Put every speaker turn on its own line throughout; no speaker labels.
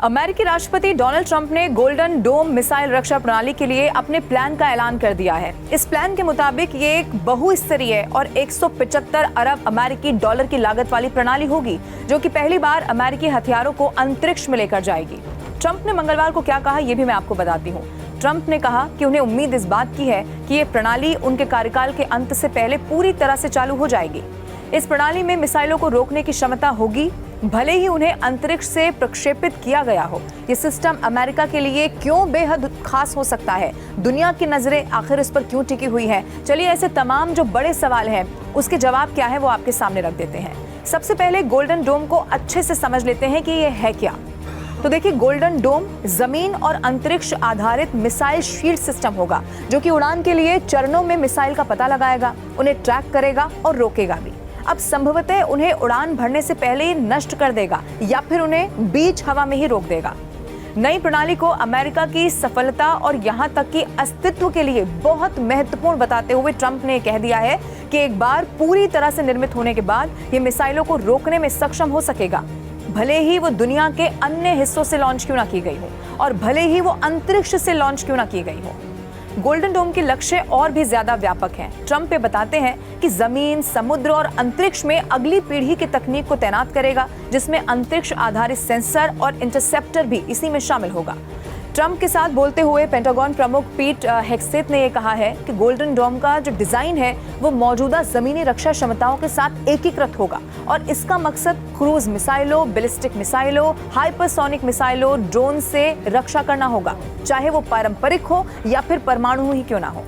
अमेरिकी राष्ट्रपति Donald Trump ने गोल्डन डोम मिसाइल रक्षा प्रणाली के लिए अपने प्लान का ऐलान कर दिया है। इस प्लान के मुताबिक ये एक बहुस्तरीय और 175 अरब अमेरिकी डॉलर की लागत वाली प्रणाली होगी, जो कि पहली बार अमेरिकी हथियारों को अंतरिक्ष में लेकर जाएगी। ट्रंप ने मंगलवार को क्या कहा, ये भी मैं आपको बताती हूँ। ट्रंप ने कहा कि उन्हें उम्मीद इस बात की है कि ये प्रणाली उनके कार्यकाल के अंत से पहले पूरी तरह से चालू हो जाएगी। इस प्रणाली में मिसाइलों को रोकने की क्षमता होगी, भले ही उन्हें अंतरिक्ष से प्रक्षेपित किया गया हो। ये सिस्टम अमेरिका के लिए क्यों बेहद खास हो सकता है? दुनिया की नजरें आखिर इस पर क्यों टिकी हुई हैं? चलिए ऐसे तमाम जो बड़े सवाल हैं उसके जवाब क्या है वो आपके सामने रख देते हैं। सबसे पहले गोल्डन डोम को अच्छे से समझ लेते हैं कि ये है क्या। तो देखिए, गोल्डन डोम जमीन और अंतरिक्ष आधारित मिसाइल शील्ड सिस्टम होगा, जो कि उड़ान के लिए चरणों में मिसाइल का पता लगाएगा, उन्हें ट्रैक करेगा और रोकेगा भी। अब संभवतः उन्हें उड़ान भरने से पहले ही नष्ट कर देगा या फिर उन्हें बीच हवा में ही रोक देगा। नई प्रणाली को अमेरिका की सफलता और यहां तक कि अस्तित्व के लिए बहुत महत्वपूर्ण बताते हुए ट्रंप ने कह दिया है कि एक बार पूरी तरह से निर्मित होने के बाद ये मिसाइलों को रोकने में सक्षम हो सकेगा, भले ही वो दुनिया के अन्य हिस्सों से लॉन्च क्यों ना की गई हो और भले ही वो अंतरिक्ष से लॉन्च क्यों ना की गई हो। गोल्डन डोम के लक्ष्य और भी ज्यादा व्यापक हैं। ट्रंप ये बताते हैं कि जमीन, समुद्र और अंतरिक्ष में अगली पीढ़ी की तकनीक को तैनात करेगा, जिसमें अंतरिक्ष आधारित सेंसर और इंटरसेप्टर भी इसी में शामिल होगा। ट्रंप के साथ बोलते हुए पेंटागन प्रमुख पीट हेग्सेथ ने यह कहा है कि गोल्डन डोम का जो डिजाइन है वो मौजूदा जमीनी रक्षा क्षमताओं के साथ एकीकृत होगा और इसका मकसद क्रूज मिसाइलों, बैलिस्टिक मिसाइलों, हाइपरसोनिक मिसाइलों, ड्रोन से रक्षा करना होगा, चाहे वो पारंपरिक हो या फिर परमाणु ही क्यों ना हो।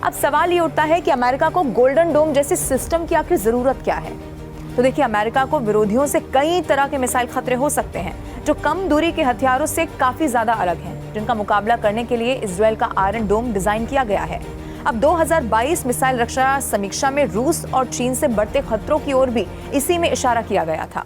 अब सवाल ये उठता है कि अमेरिका को गोल्डन डोम जैसे सिस्टम की आखिर जरूरत क्या है। तो देखिए, अमेरिका को विरोधियों से कई तरह के मिसाइल खतरे हो सकते हैं जो कम दूरी के हथियारों से काफी ज्यादा अलग हैं, जिनका मुकाबला करने के लिए इजरायल का आयरन डोम डिजाइन किया गया है। अब 2022 मिसाइल रक्षा समीक्षा में रूस और चीन से बढ़ते खतरों की ओर भी इसी में इशारा किया गया था।